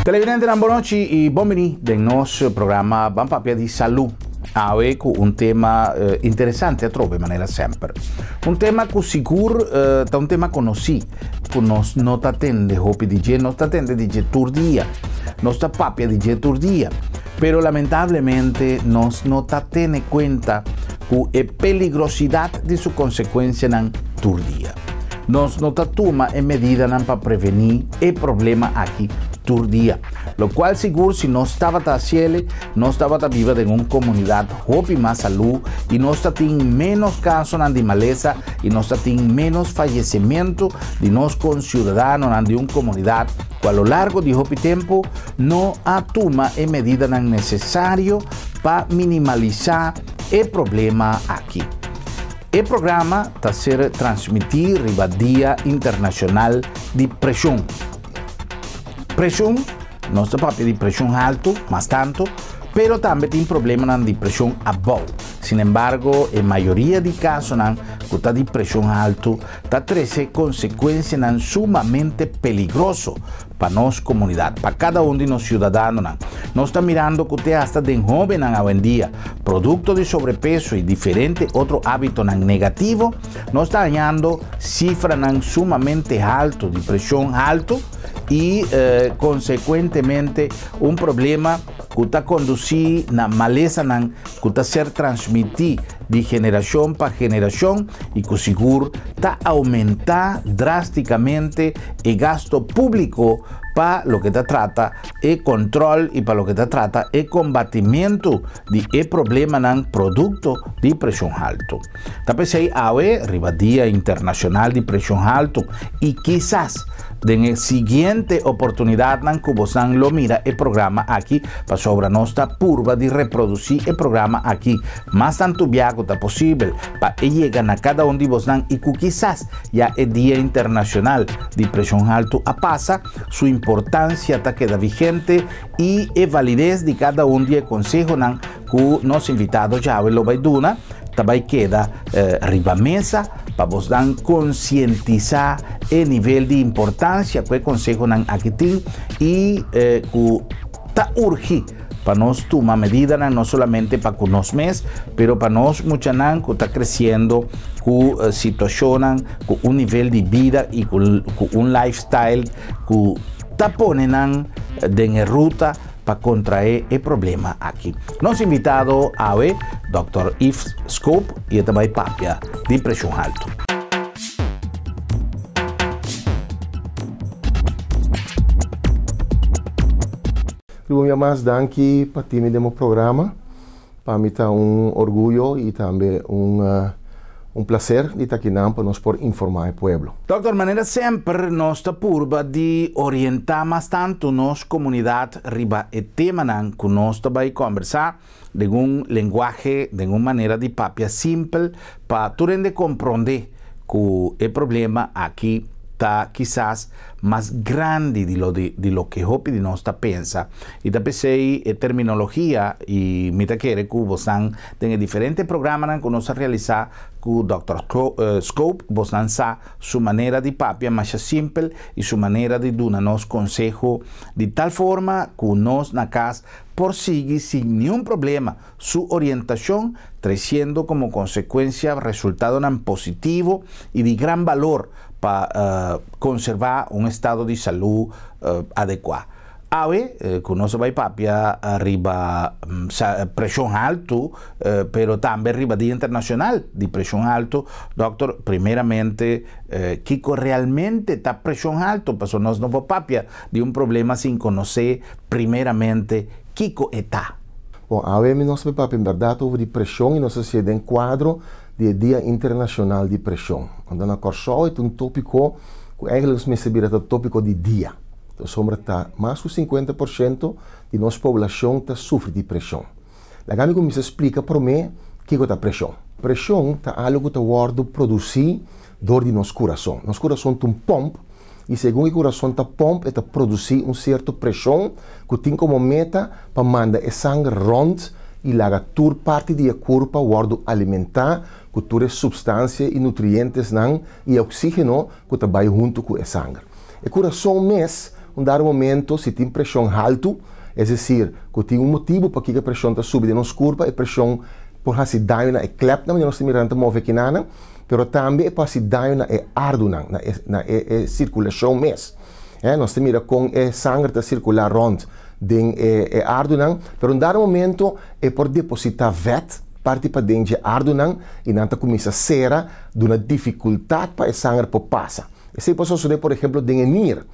Televidente, boa noite e bem-vindo ao nosso programa Bampapia de Saúde. Hoje com tema interessante, a trovo, de maneira sempre. Tema que seguro é tema conhecido, que nós não atende hopi DJ, não atende DJ todo dia, nós papia DJ todo dia, pero lamentavelmente nós não atende conta que a peligrosidade de sua consequência não todo dia. Nós não toma medida para prevenir o problema aqui todo dia. Lo cual seguro si no estaba a cielo, no estaba a viva en una comunidad hopi más salud y no está tin menos casos de maleza y no está tin menos fallecimiento de nos conciudadanos de una comunidad que a lo largo de hopi tiempo no atuma medida necesario para minimalizar el problema aquí. El programa está ser transmitido riba Día Internacional de Presión. Presión, no se puede pedir presión alto, más tanto, pero también tiene problemas de presión abajo. Sin embargo, en mayoría de casos, que está de presión alto, está trae consecuencias sumamente peligrosas para nuestra comunidad, para cada uno de los ciudadanos. Nos está mirando que usted hasta de joven hoy en día, producto de sobrepeso y diferentes otros hábitos negativos, nos está dañando cifras sumamente altas de presión alto y consecuentemente un problema que está conducido a maleza que está ser transmitido de generación para generación y que seguro está aumentar drásticamente el gasto público para lo que te trata el control y para lo que te trata el combatimiento de el problema producto de presión alto. Tapesei hoy riba Día Internacional de Presión alto y quizás en la siguiente oportunidad que vos lo mira el programa aquí para sobre nuestra curva de reproducir el programa aquí más tanto viago posible para llegar a cada uno de vos y que quizás ya el Día Internacional de Presión alto a pasa su importancia está queda vigente y la validez de cada uno de consejo que nos invitados ya lo vaiduna también queda riba mesa para vos concientizar el nivel de importancia que el consejo aquí tiene y que está urgido para nos tomar medidas no solamente para que nos mes, pero para nos mucha que está creciendo, que situación, con un nivel de vida y con un lifestyle que está poniendo en ruta para contraer el problema aquí. Nos invitado a ver Dr. Yves Scope y también papia de presión alto. Primeiro mais danke para time demo programa. Para mim está orgulho e também prazer de estar aqui para nós por informar o povo. Doctor, maneira sempre nós está purba de orientar mais tanto nossa comunidade riba e tema que nós vai conversar de linguagem, de maneira de papia simples para tu rende compreender que o problema aqui está quizás más grande de lo que hopi de nos pensa y te pensei terminología y me te quiere que vos están en diferentes programas que nos realizar que Dr. Scope vos lanza su manera de papia más simple y su manera de dar nos consejo de tal forma que nos na casa por seguir sin ningún problema su orientación trayendo como consecuencia resultado positivo y de gran valor para conservar un estado de salud adecuado. Hoy, que no se va a papia arriba presión alto, pero también arriba Día Internacional de Presión alto, doctor, primeramente, Kiko realmente está presión alto, pero no va papia de un problema sin conocer primeramente Kiko está. Bom, hoy nos va papia en verdad sobre presión y nos se en cuadro do Dia Internacional de Pressão. Andando a Corsol é tópico que eigenlijk me sabia o tópico de dia. Então, sombra está mais de 50% de nossa população está sofre de pressão. Lá me começa a explicar para mim o que é a pressão. Pressão está algo que está produzir dor de nosso coração. Nosso coração tem pompa e segundo o coração está pompa, está produzir certa pressão que tem como meta para mandar o sangue rond e laga toda parte do corpo wordo alimentar com toda substância e nutrientes e oxígeno que trabalha junto com o sangue. O coração mesmo um dado momento, se tem pressão alta, é decir, que tem um motivo para que a pressão está subindo nos curva, a pressão por se dar na eclepna, mas nós estamos mirando move aqui nana, pero também para se dar na ardo na circulação mes. Nós estamos mirando com a sangue está circular rond den ardo nan, pero um dado momento é por depositar vet parte para dentro de ardo nan e não começa a cera de uma dificuldade para a sangue por passar. Isso pode suceder, por exemplo, den NIR.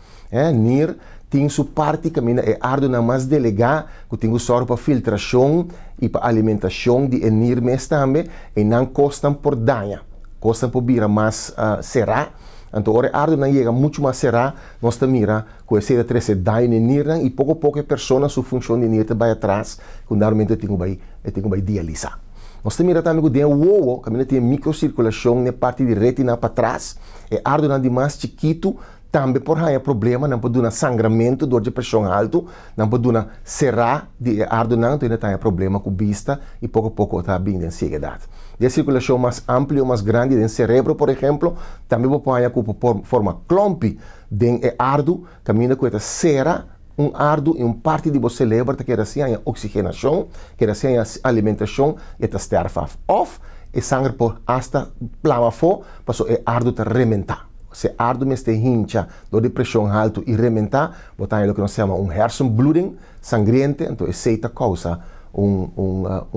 NIR tem sua parte que é ardo nan mais delegada, que tem o soro para filtração e para alimentação de NIR mes também, e não costam por danha, costam por vir mais será. Então, ora ardo não chega muito mais será, nós também mira com esse de daí NIR e pouco a pouco a pessoa sua função de NIR vai atrás, quando normalmente tem que dialisar. Nós também também que tem o ovo, que tem microcirculação na parte de retina para trás, e ardo não de mais chiquito, também por aí problema, não pode dar sangramento, dor de pressão alta, não pode dar será de ardo não, então tem problema com vista e pouco a pouco está bem de ceguidade. De circulação mais ampla, mais grande no cérebro, por exemplo, também pode aí com forma clump de ardo, caminha com essa cera, ardo em parte de você cérebro que era assim a oxigenação, que era assim a alimentação, e está sterfa off, e sangue por hasta plama fo, passou e ardo te rementar. Se ardo me hincha, dor de pressão alta e rementar, botar aí o que nós chamamos hersenbloeding sangriente, então esse causa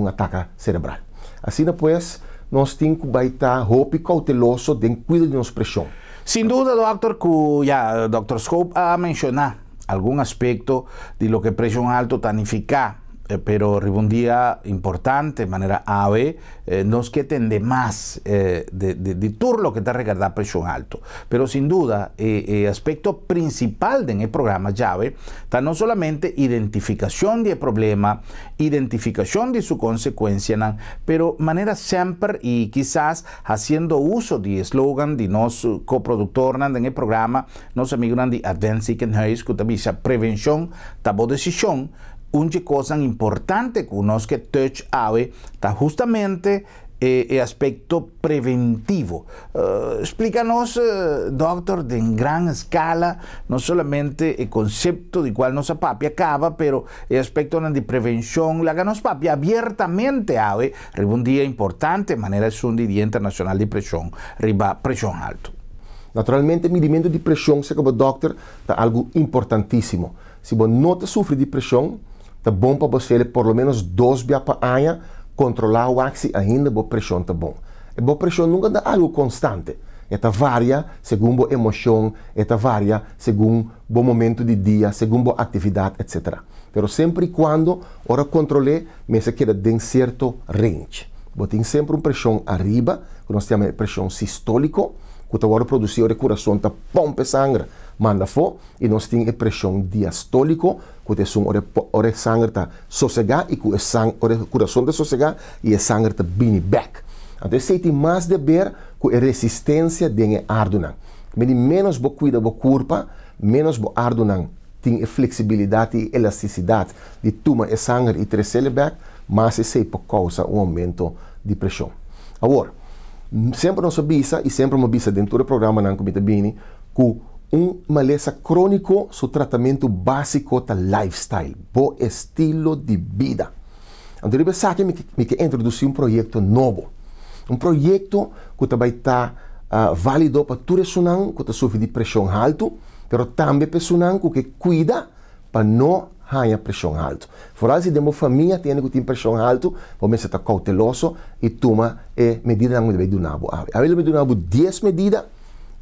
ataque cerebral. Assim depois, nós temos que estar roupa cauteloso de cuidar de nossa pressão. Sin duda, doctor, que ya Dr. Scope ha mencionado algún aspecto de lo que presión alto significa, pero un día importante, de manera AVE, nos que tende más de todo lo que está recargado presión alto. Pero sin duda, el aspecto principal de el programa llave está no solamente identificación del problema, identificación de su consecuencia, pero manera siempre y quizás haciendo uso de eslogan de nos coproductor en el programa, nos amigos de Advanced Ziekenhuis, que dice prevención, tabo decisión. Una cosa importante que uno que touch AVE está justamente el aspecto preventivo. Explícanos, doctor, de en gran escala, no solamente el concepto de cual nos papia acaba, pero el aspecto de prevención, la que nos papia abiertamente AVE, un día importante, de manera es un día internacional de presión, riba presión alto. Naturalmente, medimento de pressão, como doctor, é algo importantíssimo. Se você não sofre de pressão, é bom para você, por lo menos 2 vezes por ano, controlar o axi ainda, a pressão está bom. A boa pressão nunca é algo constante. Esta varia segundo a emoção, esta varia segundo o momento do dia, segundo a atividade, etc. Mas sempre e quando, ora controle, me se queda em certo range. Você tem sempre uma pressão arriba, que nós chamamos de pressão sistólica, que agora produz o coração, está pompa sangue, manda fora, e nós temos a pressão diastólica, que o sangue está sossegado, e o coração está sossegado, e o sangue está bem back. Então, você tem mais de ver com a resistência de ardo. Menos você cuida do corpo, menos o ardo tem a flexibilidade e elasticidade de tomar o sangue e trazer ele back, mas isso pode causar aumento de pressão. Agora, sempre nos avisa, e sempre me avisa dentro do programa na Comita Bini, que maleza crônico, seu tratamento básico é lifestyle, bom estilo de vida. Então, eu pensei que me introduzir um projeto novo. Um projeto que vai estar válido para toda pessoa que sofre de pressão alta, mas também pessoa que cuida para não ter pressão alta. Fora se uma família tem pressão alta, vamos estar cauteloso e toma medidas que deve dar. A vezes deve dar 10 medidas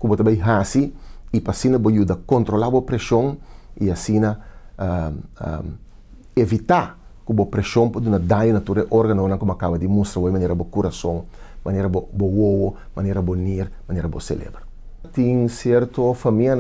que você vai fazer e para assim ajuda a controlar a pressão e assim evitar que a pressão pode dar dano na tua órgão, como acaba de mostrar, de maneira do coração, maneira do ovo, maneira do NIR, maneira do cérebro. Tem certa família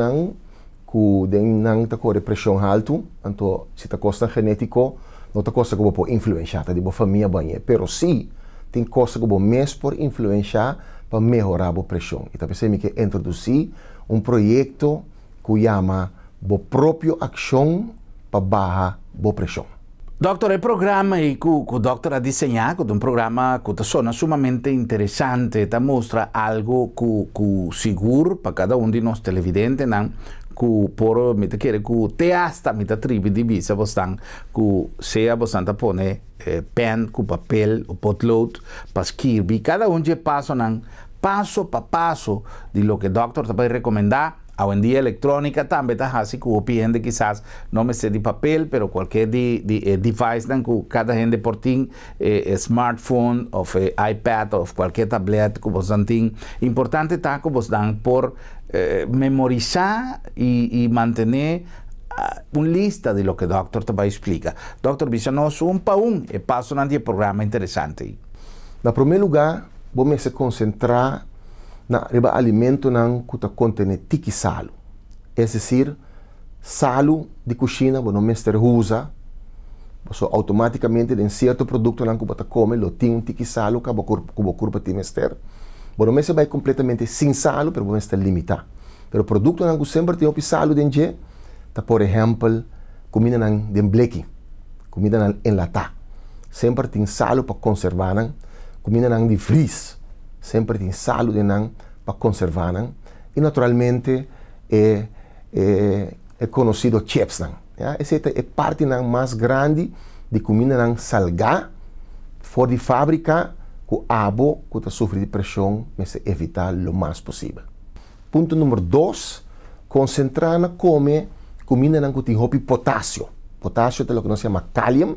que não está com pressão alta, então se está costa genético, não está costa que pode influenciar, tá de boa família banha, pero sim tem coisa que pode mesmo por influenciar para melhorar a pressão. Então pensei que introduzir um projeto que chama a própria ação para baixar a pressão. Doctor, el programa que o doctor ha diseñado, un programa que suena sumamente interesante, te muestra algo que seguro para cada uno de los televidentes, ku por mita querer ku te hasta mita tribi divisa bostan ku sea bostan pone pen ku papel o potlood para escrever cada un je paso nan paso pa paso de lo que doctor te puede recomendar. Hoy en día electrónica también está así que gente quizás no me sé de papel, pero cualquier device que cada gente por ti, smartphone o iPad o cualquier tablet que vos dan, importante está que vos dan por memorizar y mantener una lista de lo que el doctor te va a explicar. Doctor, visamos un pa un y paso a un programa interesante. En primer lugar, vamos a concentrar na riba alimento nan kuta contene tiki salu. Es decir, salu de cozinha, bueno, mister usa, so automaticamente en cierto producto nan kuta come, lo tem tiki salu, kubo curpa ti mister. Bueno, mese vai completamente sin salu, pero vamos a limitar. Pero producto nan sempre tem opi salu denje, ta por ejemplo, comida nan den bleki, comida nan enlata. Sempre tem salu para conservar nan, comida nan de vries. Sempre tem salo de nan para conservar nan. E naturalmente é conhecido chips nan. Ja? Essa é parte nan mais grande de comida nan salgar fora de fábrica com abo que está sofrendo de pressão, mas evitar o mais possível. Ponto número 2, concentrar na comer comida nan que tem potássio. Potássio é o que nós chamamos kalium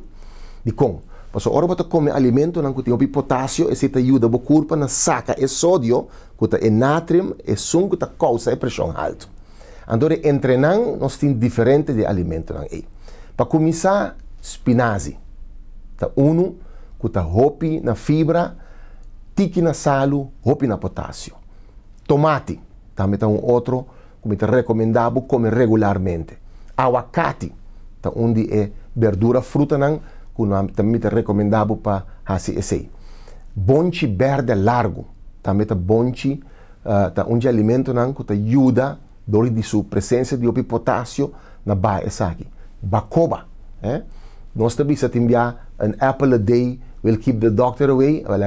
de com. Mas a hora que você come alimento não tem potássio, isso te ajuda a corpo a sacar o sódio, que é natrium, e som que causa a pressão alta. Então, entrenando, nós temos diferentes de alimentos. Para começar, spinazi. Um que está hopi na fibra, tiki na salo, hopi na potássio. Tomate, também tem outro que é recomendável comer regularmente. Aguacate, onde é verdura, fruta, também é recomendável para fazer isso. Bonchi verde largo, também é bonchi, onde alimento que ajuda, devido à sua presença de potássio na base aqui. Bacoba, nós também temos an apple a day will keep the doctor away, well,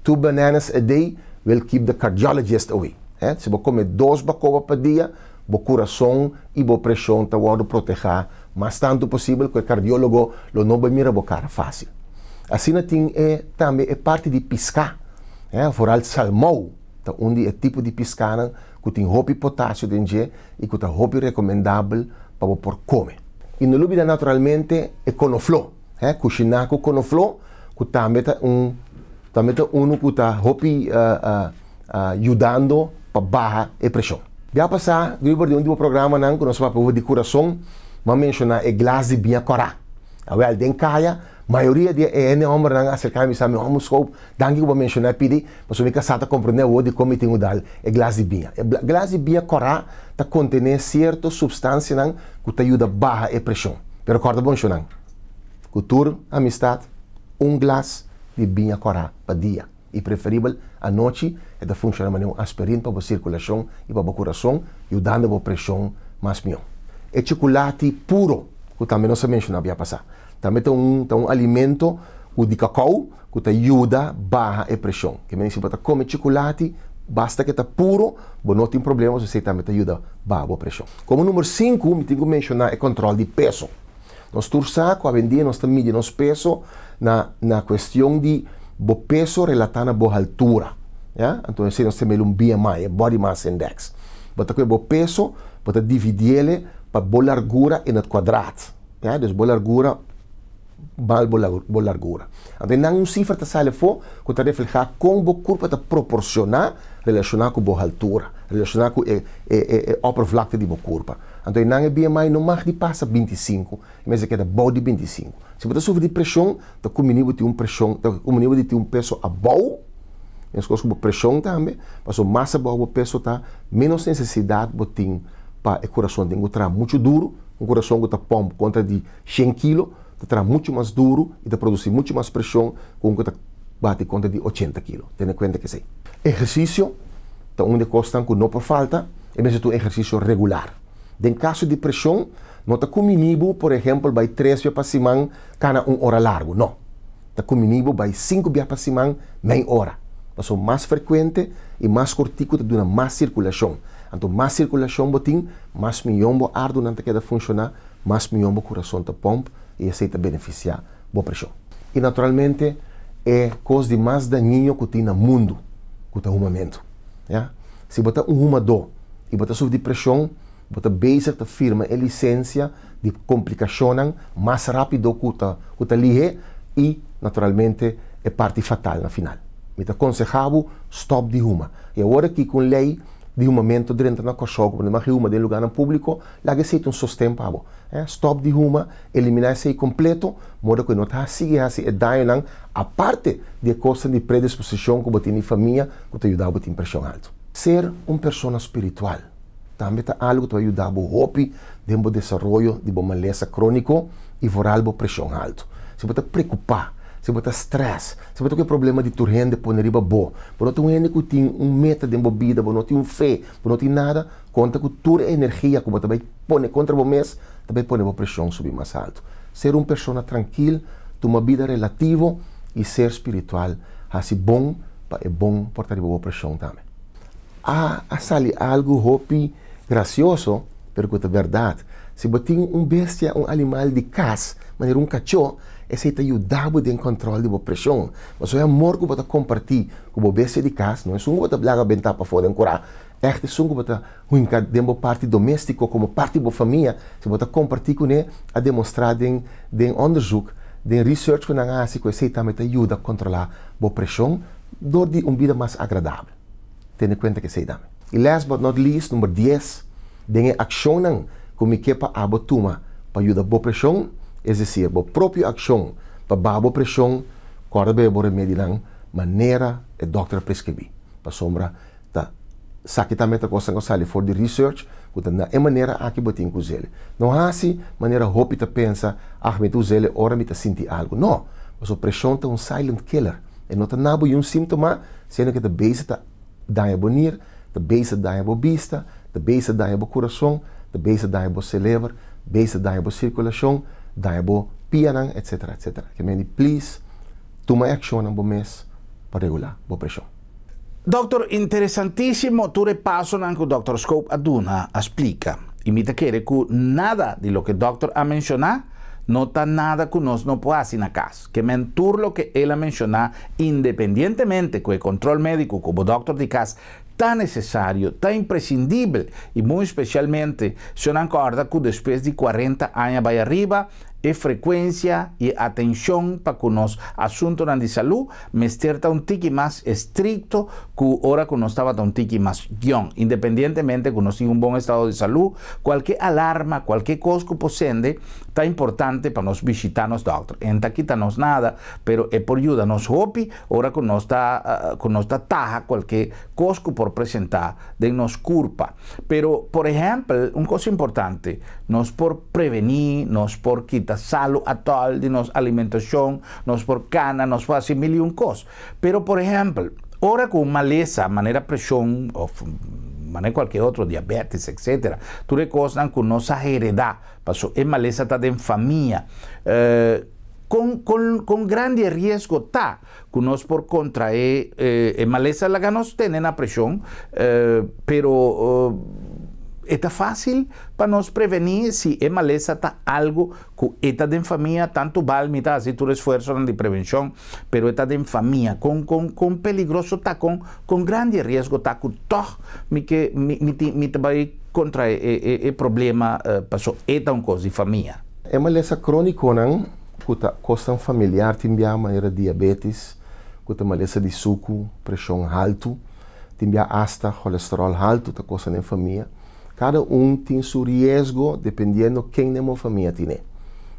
2 bananas a day will keep the cardiologist away. Se você comer 2 bacoba por dia, o coração e a pressão está proteger mas tanto possível que o cardiólogo não vai mirar a cara fácil. Assim também é parte de pescar, foral salmão, onde é tipo de pescar que tem hopi potássio dentro e que é hopi recomendável para por comer. E no lugar naturalmente é conoflô, cozinhar com conoflô, que também é que está hopi ajudando para baixar a pressão. Já passar, depois de um programa que nós vamos de coração, vamos mencionar o glas de binha corá. Well, den caia, a maioria de homens não acercar-me a meu homoscope, danke que vou mencionar pedi, mas eu me casata compreender o de como tem o dal, o glas de binha. O glas de binha corá está contém certa substância que te ajuda a baixar a pressão. Pero recorda bom isso não. Cultura, amistade, glas de binha corá para dia. E preferível à noite é de funcionar como aspirina para a circulação e para o coração, ajudando a pressão mais melhor. É chocolate puro, que também não se menciona bem passar. Também tem um alimento, o de cacau, que te ajuda a baixar a pressão. Que se você come chocolate, basta que está puro, não tem problema, você também te ajuda a baixar a pressão. Como número 5, me tenho que mencionar o controle de peso. Nós tursa, com a vendia, nós estamos medindo nosso peso na questão de o peso relatado à boa altura. Então, nós temos um BMI, Body Mass Index. Você tem o peso, você divide ele para boa largura e no quadrado. Então, boa largura, mal boa largura. Então, não é cifra que sai fora, que está refletindo com o corpo está proporcionar, relacionado com a boa altura, relacionado com a uppervlakte do corpo. Então, não é BMI, não mais de passa 25, mas é que é body 25. Se você sofre de pressão, está com o nível de um peso abaixo, as coisas com pressão também, mas o massa abaixo do peso está menos necessidade de para o coração tem que estar muito duro, um coração que está pompo contra de 100 kg, está muito mais duro e está produzir muito mais pressão com que está bate contra de 80 kg. Tenha em conta que sim. Exercício, está onde custa que não por falta, é mesmo um exercício regular. Em caso de pressão, não está comigo, por exemplo, vai 3 vezes por semana, cada 1 hora largo. Não. Está comigo, vai 5 vezes por semana, meia hora. Mas o mais frequente e mais cortico, está dando mais circulação. Então, mais circulação botim, mais milhão ardo não queda funcionar, mais milhão coração te pompa e aceita beneficiar boa pressão. E naturalmente é coisa de mais daninho que tem no mundo, que é o momento. Ja? Se você uma dor e você sofre de pressão, você bezig te firma a licença de complicação mais rápido que você liga e naturalmente é parte fatal no final. Me aconselhava stop de uma. E agora que com lei de um momento dentro na coxó, quando mais uma de lugar no público, lá que se um sustentado. Stop de uma, eliminar esse completo, modo que não está seguir assim e daí a parte de coisa de predisposição que você tem família, que te ajuda a ter pressão alta. Ser uma pessoa espiritual também é algo que vai ajudar a hopi de um desenvolvimento de uma maleza crônico e voral a pressão alta. Se você preocupar, se você stress, se você tem problema de turrende de poner riba bo, você tem gente que tem meta de bebida, você não tem fé, você não tem nada, conta com toda a energia que você vai pôr contra o mês, também põe a pressão subir mais alto. Ser uma pessoa tranquila, ter uma vida relativa e ser espiritual, assim bom, é bom portar a pressão também. Sali algo hopi gracioso, pero que é verdade. Se você tem bestia, animal de caça, maneira cachorro, esse te ajudava a controle de pressão. Mas o amor que você compartilha com a bestia de caça, não é só que você blaga bentar para fora encorar. É só que você ruinca dentro da parte doméstica como parte da família, se você compartilha com ele, a demonstrar em onderzoek, em research que não há, que esse também te ajuda a controlar a pressão, door de uma vida mais agradável. Tenha em conta que sei também. E last but not least, número 10, tem ação que me quepa a toma para ajudar a pressão, é decir, a própria ação para baixar a pressão, corre bem o remédio de maneira que o doutor prescrever. Para sombra, saque também a coisa que sale for de research, que é maneira aqui botem com ele. Não há assim, maneira hope te pensa, me tu ele, ora me te sentir algo. Não, mas a pressão é um silent killer. E não tem nada um síntoma, sendo que a base está dá a bonir, a base dá a vista, a base dá a coração, a base dá a cérebro, a base dá a circulação, dá a pianang, etc, etc. Que me please, toma ação no mês para regular a pressão. Doctor, interessantíssimo tu repasso que o Dr. Scope aduna, explica. E me te quer que nada de lo que o Dr. ha mencionado não está nada que nós não podemos fazer na casa. Que mentur lo que ele mencionou, independentemente que o controle médico como doctor de casa está necessário, está imprescindível, e muito especialmente se não acorda que depois de 40 anos vai arriba, e frequência e atenção para que nos assuntos de saúde me está um tique mais estricto que hora que nós estava um tique mais young. Independentemente que nós tenhamos bom estado de saúde, qualquer alarma, qualquer coisa que possende, está importante para nós visitar nos doctor. Não quita-nos nada, pero é por ajuda nos hopi, hora que nós está taja qualquer coisa que por apresentar de nos culpa. Pero, por exemplo, uma coisa importante, nós por prevenir, nós por quitar saúde atual de nossa alimentação, nós por cana, nós faz mil coisas. Pero, por exemplo, ora com maleza, maneira pressão, ou maneira qualquer outro, diabetes, etc., tudo é coisa que nossa heredade, porque a maleza está em família. Com grande risco tá que nós por contrair maleza lá que nós temos na pressão, pero é fácil para nós prevenir se a maleza está algo que está de família, tanto vale me tá assim todo esforço de prevenção, pero está de família, com peligroso tá com grande risco tá que toch me vai contrair problema, passou é uma coisa de família. É maleza crônica não? Que costa familiar tem a maneira diabetes, que a maleza de suco, pressão alto, tem hasta colesterol alto, tá costa na família. Cada tem seu risco dependendo quem na família tem.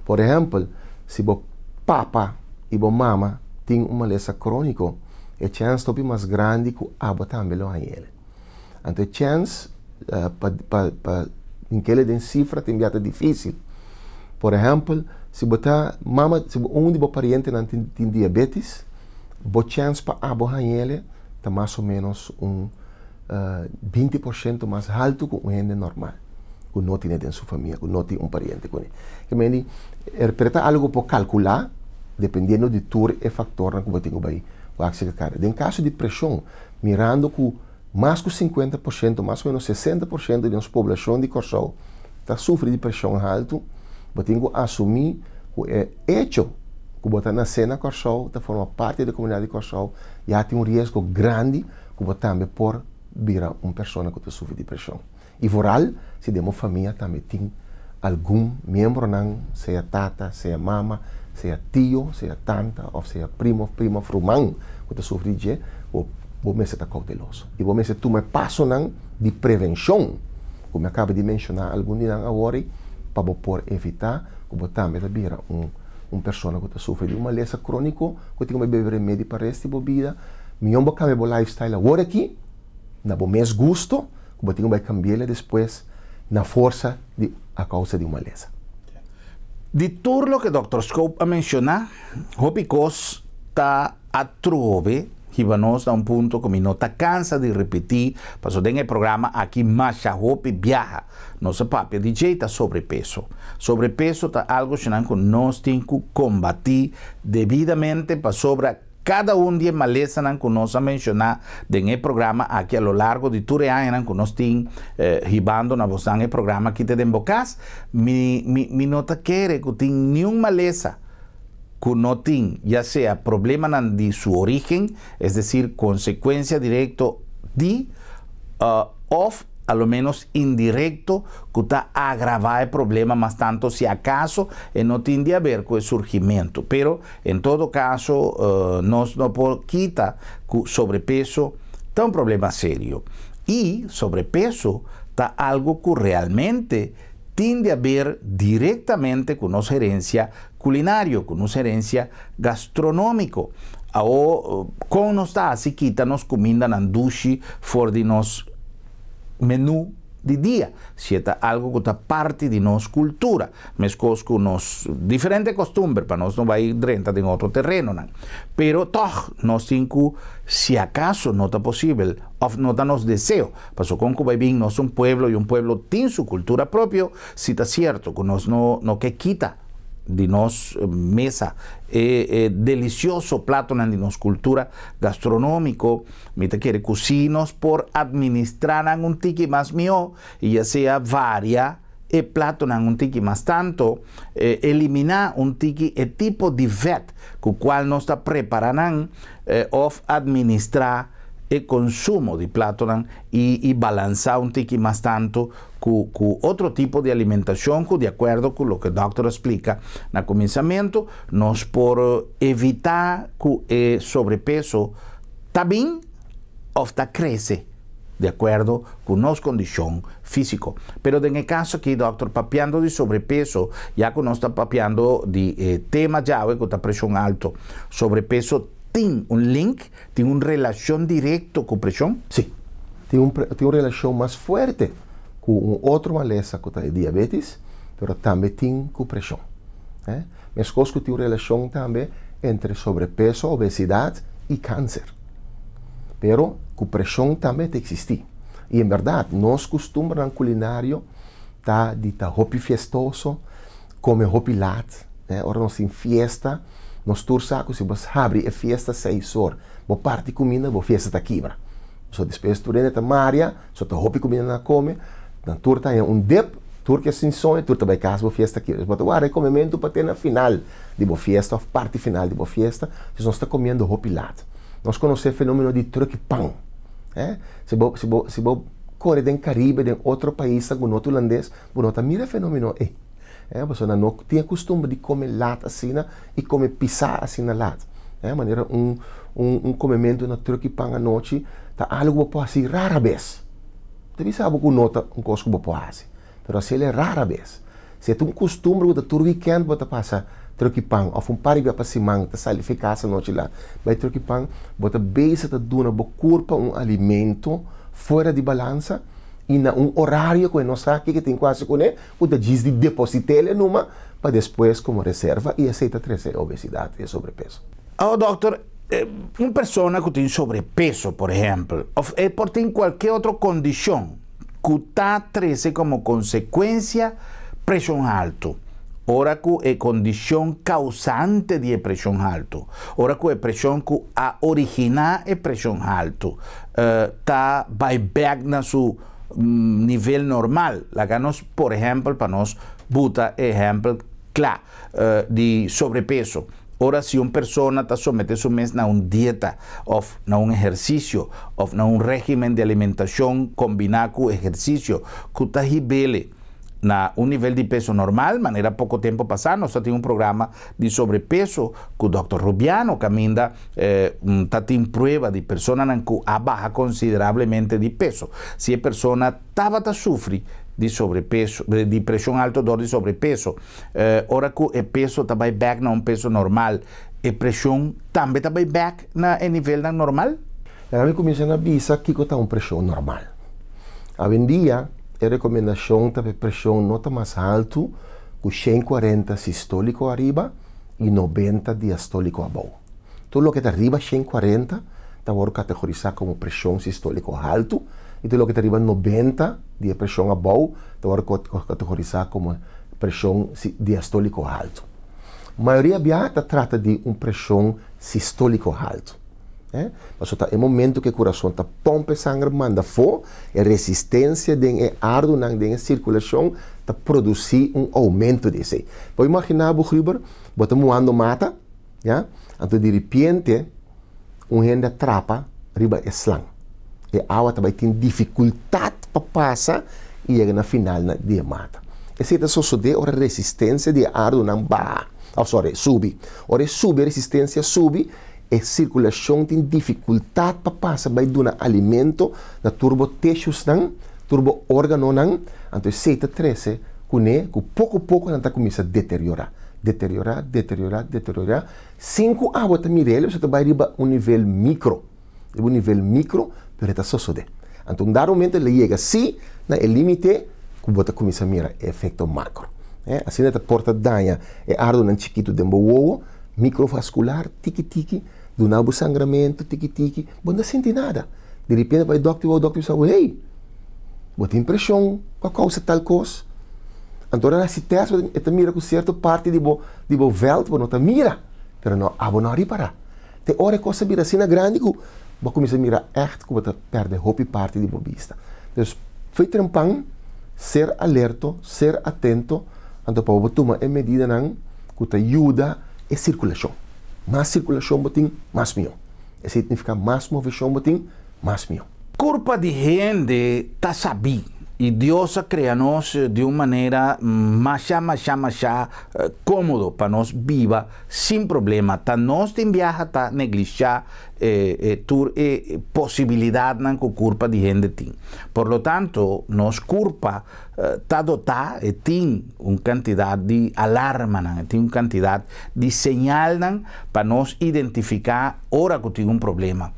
Por exemplo, se o papa e a mama tem uma maleza crônica, a chance é mais grande que a aba também a ele. Então a chance para aquele de cifra tem difícil. Por exemplo, se um de pariente não tem diabetes, a chance para a aba ele está mais ou menos 20% mais alto que um gente normal, que não tem em sua família, que não tem pariente com ele. Que me interpreta algo para calcular, dependendo de todo o fator que você tem que vai. Em caso de pressão, mirando que mais que 50%, mais ou menos 60% de nossa população de Corsol está sofrendo de pressão alta, eu tenho que assumir que é hecho que você nascer na Corsol, está forma parte da comunidade de Corsol, já tem um risco grande que você também pode virar uma pessoa que sofre de pressão. E voral, se demos família também tem algum membro, seja tata, seja mama, seja tio, seja tanta, ou seja primo, prima, frumão, que sofre de você está cauteloso. E você toma passo de prevenção, como eu acabo de mencionar, algum dia agora, para poder evitar que você também vira uma pessoa que sofre de uma doença crônica, que tem que beber remédio para o resto da vida. Melhor você cambiar o lifestyle agora aqui, na bom mais gosto, que você tem que cambiar depois na força a causa de uma doença. De tudo o que o Dr. Scope mencionou, o Picos está a trove, que vamos a um ponto que não está cansa de repetir, passou dentro do programa aqui, mas a Hopi viaja. Nossa papia de jeito sobrepeso. Sobrepeso está algo que nós temos que combater devidamente para sobre cada dia maleza que nós mencionar dentro do programa aqui a lo largo de todo o ano que nós temos ribando na voz do programa aqui de Embocas, me não quer que tenha nenhuma maleza que não tem, ya sea problema de su origen, es decir, consecuencia directo de, o a lo menos indirecto, que está agravar el problema, más tanto si acaso no tiene a ver con el surgimiento. Pero en todo caso, no puede quitar que sobrepeso está un problema serio. Y sobrepeso está algo que realmente tiende a ver directamente con una herencia culinario, con una herencia gastronómico. O como nos está así, quítanos comida nandushi for de nos menú de dia. Se é algo que está parte de nossa cultura, mas com nos diferentes costumbres, para nós não vai renta em outro terreno, não. Pero toch, nós temos que, se acaso não está possível, ou não está nos deseo, passou com que vai vir nós um pueblo e um pueblo tem sua cultura própria, se está certo que nós não que quita de nos mesa delicioso plato de nos cultura gastronómico, mita quiere cocinos por administrar un tiki más mío y ya sea varia plato un tiki más tanto eliminar un tiki tipo de vet con cual nos está preparando of administrar el consumo de plato y balanzar un tiki más tanto con otro tipo de alimentación que de acuerdo con lo que el doctor explica en el comenzamiento nos por evitar que el sobrepeso también hasta crece de acuerdo con nuestra condición física. Pero en el caso que el doctor papeando de sobrepeso, ya que no está papeando de tema ya que está presión alto, sobrepeso tem link, tem uma relação direta com pressão? Sim, tem uma relação mais forte com outra maleza que é diabetes, mas também tem com pressão. Mas coisas que tem uma relação também entre sobrepeso, obesidade e câncer. Mas com pressão também existe. E em verdade, nós costumamos no culinário de estar hopi festoso, comer hopi lat, ora nós em festa. Nós torçamos se você abre a festa 6 horas, você parte comida, você festa quebra. So depois tu rende a Maria, só tu hopi comida na come, na torta é dip, turca sem sonho, turta vai casa, você festa quebra. Mas agora é comimento para ter na final de boa festa, ou parte final de boa festa, nós está comendo hopi lat. Nós conhecemos o fenômeno de truque pão. Se você corre do Caribe, de outro país, com outro holandês, você mira o fenômeno. A pessoa não tem costume de comer lata assim e comer pisar assim na lata. Maneira comimento na truque pão à noite, tá algo que pode ser rara vez. Deve saber que nota coisa que pode fazer, mas se é rara vez. Se é um costume que todo weekend você passa truque pão, ou um par de passimang, tá salificar essa noite lá, vai truque pão, você beisa tá dando bo corpo alimento fora de balança. E na horário que nós aqui que tem quase com ele, o diz de depositar ele numa para depois como reserva e aceita trazer obesidade e sobrepeso. Doutor, uma pessoa que tem sobrepeso, por exemplo, ou por ter qualquer outra condição que está trazendo como consequência pressão alta, ora que é condição causante de pressão alta, ora que é pressão que a originar a pressão alta, tá vai back na seu nível normal. Lá nós, por exemplo, para nós botar exemplo claro de sobrepeso. Ora, se uma pessoa está submetida a uma dieta, ou a um exercício, ou a um regime de alimentação combinado com exercício, que está rebelde na um nível de peso normal, maneira pouco tempo passado, nós temos um programa de sobrepeso que o Dr. Rubiano caminha, está em prova de pessoas que abaixa consideravelmente de peso. Se a pessoa estava a sofrer de sobrepeso, de pressão alta, dor de sobrepeso, ora que o peso está back na um peso normal, a pressão também está back na nível normal? Eu começo a avisar que está uma pressão normal. Hoje em dia, a recomendação é pressão não está mais alto que 140 sistólico arriba e 90 diastólico abaixo. Tudo o que está arriba 140 está categorizado como pressão sistólico alto e tudo o que está arriba 90 de pressão abaixo está categorizado como pressão diastólico alto. A maioria biata trata de uma pressão sistólico alto. Mas é o momento que o coração está pompa sangue, manda fora, a resistência de ar na circulação está produzir um aumento desse. Pode imaginar, Bukhriber, bota moando mata, então de repente, gente atrapa, riba é slang. E a água também tem dificuldade para passar e chega na final de mata. Esse é o a resistência de ar não baixa, sube. Ora sube, a resistência sube, a circulação tem dificuldade para passar by do alimento na turbo tissues turbo órgano então seita 13 que pouco a pouco não começa a deteriorar. Cinco água tá mirelho, você vai arriba um nível micro, pero está sucede. Então dado momento ele chega assim, na limite que você começa a mirar efeito macro. Assim na porta danha é ardo nan chiquito de bowo, microvascular, tiki-tiki, do nabo sangramento, tiki-tiki, não sente nada. De repente vai o doctor fala, ei, boa impressão, qual causa tal coisa? Então, se testa, você mira com certa parte de bo velt, você não mira, mas não, não repara. Tem hora que você mira assim na grande, você começa a mirar echt, que você perde a parte de bo vista. Então, foi trampang, ser alerta, ser atento, então, para você tomar a medida que te ajuda a circulação. Mais circulação botin, mais melhor. Isso significa mais movição botin, mais melhor. Culpa de gente tá sabi e Deus cria nós de uma maneira mais cômodo para nós viva sem problema. Tá nós tem viaja tá negligenciar possibilidade não com culpa de gente tem. Por lo tanto, nós culpa tá dotar e tem uma quantidade de alarma, tem uma quantidade de sinal para nós identificar hora que tem um problema.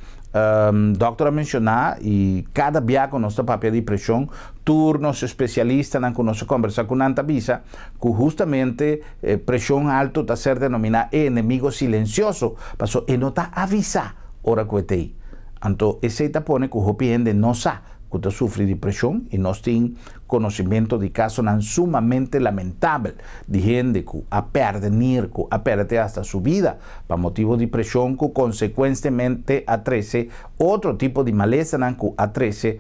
Doctora mencionar e cada dia com nosso papel de pressão, turnos especialistas com nossa conversa com Nanta Bisa, que justamente pressão alta está ser denominada inimigo silencioso, passou e não está avisar hora que tem. Então, esse está pone que o paciente não sabe que está sofrendo de pressão e nós temos conhecimento de casos sumamente lamentáveis de gente que a perde que a perde hasta sua vida por motivo de pressão que consequentemente atrece outro tipo de malestar que atrece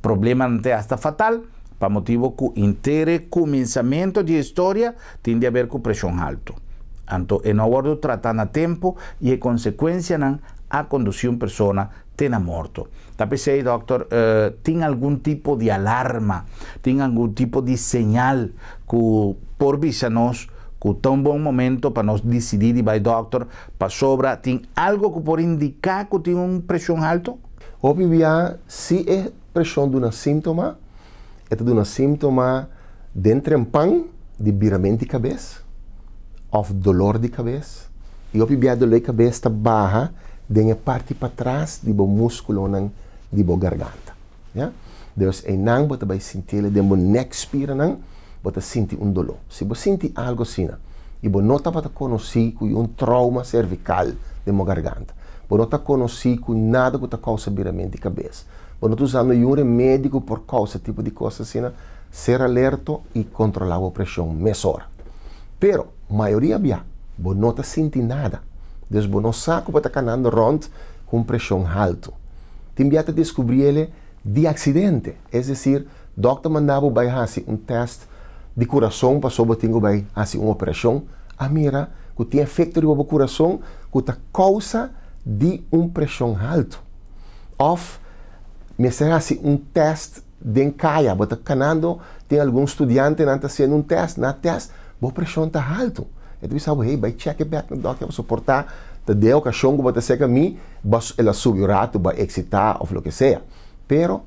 problema hasta fatal por motivo que inteiro começamento de história tem a ver com pressão alta. Então, é não guardo tratar a tempo e a consequência a conduzir uma pessoa tenha morto. Tá pensei, doctor, tem algum tipo de alarma, tem algum tipo de sinal que por visa nós que está um bom momento para nós decidir e vai, doctor, para sobra, tem algo que pode indicar que tem uma pressão alta? Obviamente, se é pressão de um síntoma, é de um síntoma de entrempang, de viramento de cabeça, ou dolor de cabeça, e obviamente dolor de cabeça está baixa, tem a parte para trás de bo músculo de bo garganta. Então, não você vai sentir de bo neck spira você sente um dolor. Se você sente algo assim, e você não está conhecido com um trauma cervical de mo garganta, você não está conhecido com nada que causa viramento de cabeça, você não está usando um remédio por causa tipo de coisa assim, ser alerta e controlar a pressão mesora. Pero, maioria bia, você não está sentindo nada. Dus você não sabe que está caminhando rond com pressão alta. Tem bia te descobrir ele de acidente. É decir, o doutor mandava vai fazer teste de coração para sobre tinha vai fazer uma operação. A mira que tem efeito no coração que tá causa de pressão alta. Ou me será teste de encaia, você canando, tem algum estudante que está fazendo teste, na teste, a pressão está alta. Então você sabe, vai check back no doctor, vai suportar, te deu o cachorro que você seca a mim, ela sube o rato, vai excitar, ou o que seja. Pero,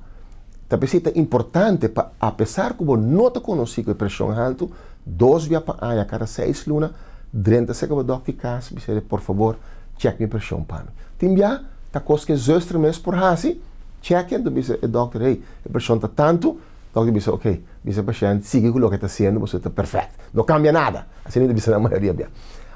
talvez é importante, apesar que você não te conhece com a pressão alta, 2 vezes a cada 6 lunas, durante seca o doctor casa, você por favor, check minha pressão para mim. Tem dia, tá coisa que 2 meses por assim, check, então você, o doctor, a pressão está tanto, então você, ok, você paciente, siga com o que está fazendo, você está perfeito. Não cambia nada. Assim não deve ser a maioria bem.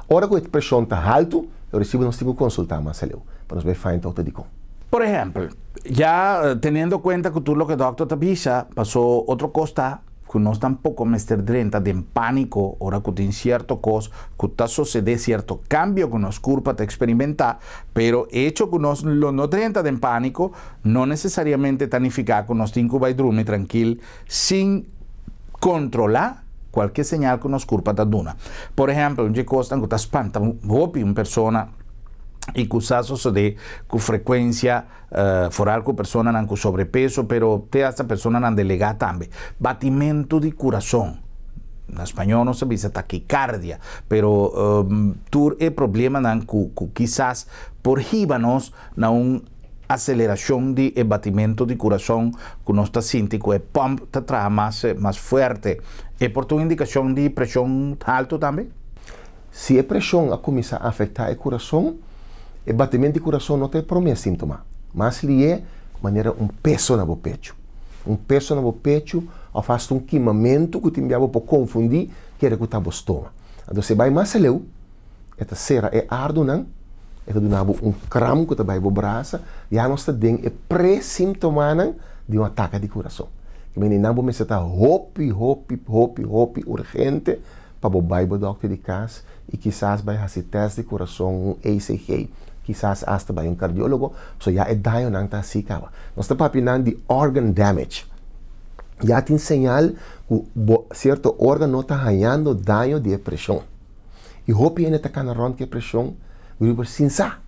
Ora que a pressão está alta, eu recebo nós temos que consultar mais cedo, para nós ver fazer todo de com. Por ejemplo, ya teniendo en cuenta que tú lo que el doctor te avisa, pasó otro costa que no tampoco me esté drenta de pánico, ahora que tiene cierto cos, que está sucede cierto cambio que nos culpa te experimentar, pero hecho que nos lo no drenta de pánico, no necesariamente tanificar que nos tiene que ir dormir tranquilo, sin controlar cualquier señal que nos culpa te duna. Por ejemplo, un costa que está espanta, una persona y que sucede con frecuencia foral con personas con sobrepeso, pero te esta persona han delegado también batimento de corazón. En español no se dice taquicardia, pero tú el problema quizás por híbanos na un aceleración de batimento de corazón que no está sintiendo el pump te trae más fuerte. ¿Es por tu indicación de presión alta también? Si la presión comienza a afectar el corazón, el batimento de corazón no te promete síntoma, mas ele é maneira peso no pecho. Peso no pecho faz queimamento que te enviava para confundir que era que está no estômago. Então você vai mais leu, esta cera é ardo não, esta donava cramo que te vai para o braço, já não está dentro é pré-sintoma de ataque de coração. Que me não vou está hopi urgente para o vai para o doctor de casa e quizás vai fazer teste de coração, ECG. Quizás hasta by un cardiólogo, so ya es daño nang ta si kawa. Nós estamos papinando de organ damage. Ya tem señal que cierto órgano está ganhando daño de presión. E hopi ene ta canaron que presión, grupo sin sa.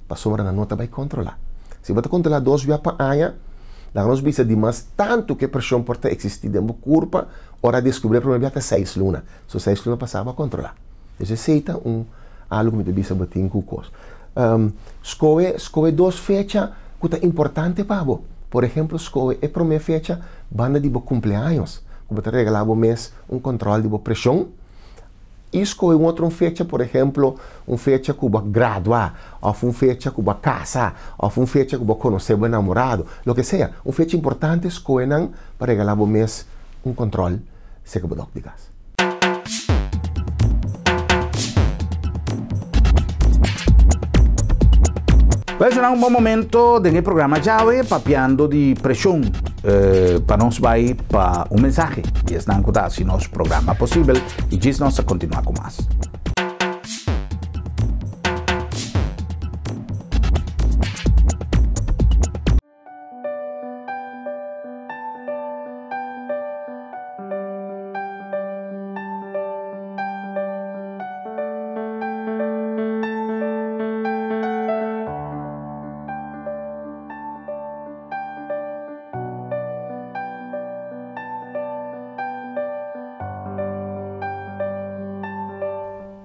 Passou na nota vai controlar. Se você controlar 2 vezes por ano, lá nós visa de mais tanto que pressão pode existir dentro da curva, ora descobrir problema até 6 lunas. So 6 lunas passava a controlar. Isso aceita algo que me visa bater com coisa. Escolhe 2 fechas que é importante para você. Por exemplo, escolhe a primeira fecha, banda de cumpleaños, que você regalar o mês controle de pressão. E escolhe outra fecha, por exemplo, fecha que você graduar, ou fecha que você casar, ou fecha que você conhecer o namorado, o que seja. Fecha importante, escolhe para regalar o mês controle, se que você de casa. Pues será un buen momento en el programa llave papeando de presión para nos va para un mensaje y es nada si nos programa posible y ya nos a continuar con más.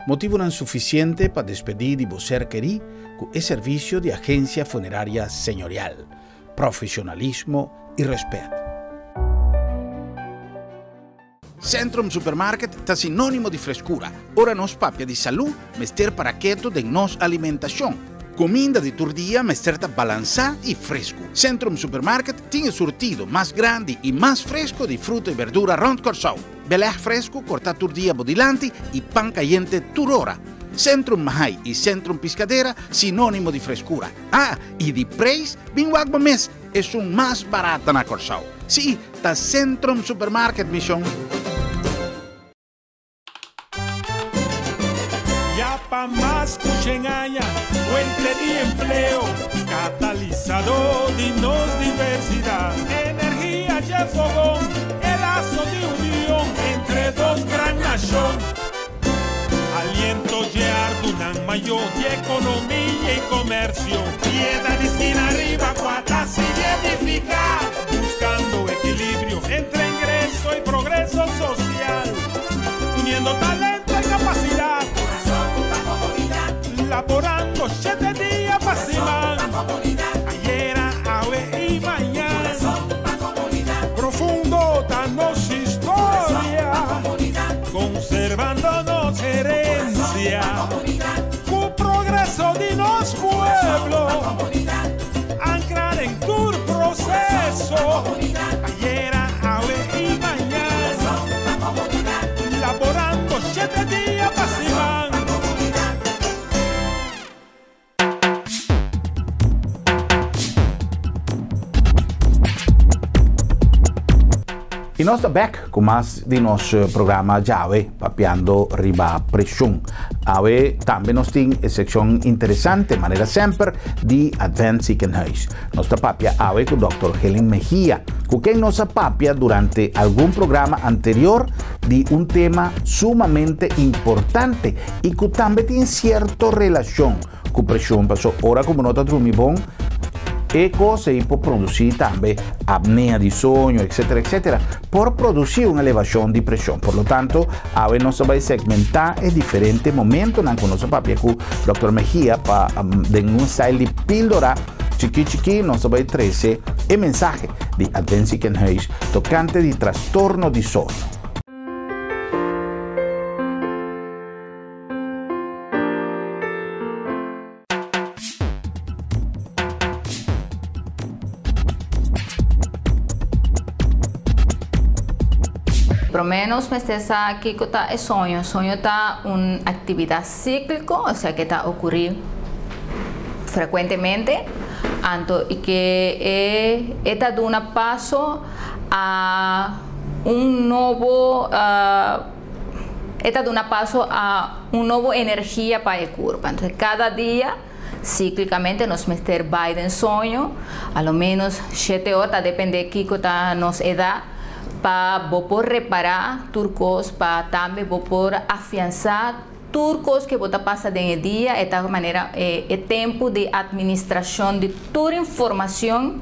Motivo não suficiente para despedir de você querido com o serviço de agência funerária senhorial, profissionalismo e respeito. Centrum Supermarket está sinônimo de frescura. Ora nos papia de saúde, mester para quieto de nos alimentação. Comida de todo dia, mester balançado e fresco. Centrum Supermarket tem surtido mais grande e mais fresco de fruta e verdura rond Corsão. Belé fresco, corta todo dia bodilante e pan caliente turora. Centrum Mahai e Centrum Piscadeira, sinônimo de frescura. Ah, e de preço, bem água mês, é mais barata na Corsão. Sim, tá Centrum Supermarket, Mission. ya pa' más cuchenaya, fuente de empleo, catalizador de nos diversidad, energía y fogón, el lazo de unión entre dos gran naciones. Aliento de ardunan mayor de economía y comercio. Piedra de esquina arriba, cuatas y edificar. Buscando equilibrio entre ingreso y progreso social. Uniendo talento y capacidad. Laborando 7 días para Simán. Ayer, hoy y mañana. Profundo danos historia. Conservándonos herencia, con progreso de los pueblos, anclar en tu proceso, ayer, hoy y mañana, laborando 7 días para Simán. E nós estamos back com mais de nosso programa Jave, papiando riba pressão. Ave também nós temos uma secção interessante, maneira sempre, de Advent Ziekenhuis. Nós papia Ave com o Dr. Helen Mejia, com quem nós papia durante algum programa anterior de tema sumamente importante e que também tem certa relação com pressão. Passou ora como nota dormir bom, e cosa può produrre anche apnea di sonno, eccetera, eccetera, per produrre un'elevazione di pressione. Per lo tanto, ave non si va a segmentare in differenti momenti, anche non si va a con Dr. Mejia, per un stile di pildora, chiqui, non si va a trarre e messaggi di Advent Ziekenhuis toccante di trastorno di sonno. Por lo menos me está aquí que está el sueño. El sueño está una actividad cíclica, o sea que está ocurrir frecuentemente, y que está dando un paso a un nuevo, energía para el cuerpo. Entonces cada día cíclicamente nos meter baile en sueño, a lo menos 7 horas, depende de qué nos edad, para poder reparar turcos, para también poder afianzar turcos que vos pasa en el día, de tal manera el tiempo de administración de toda información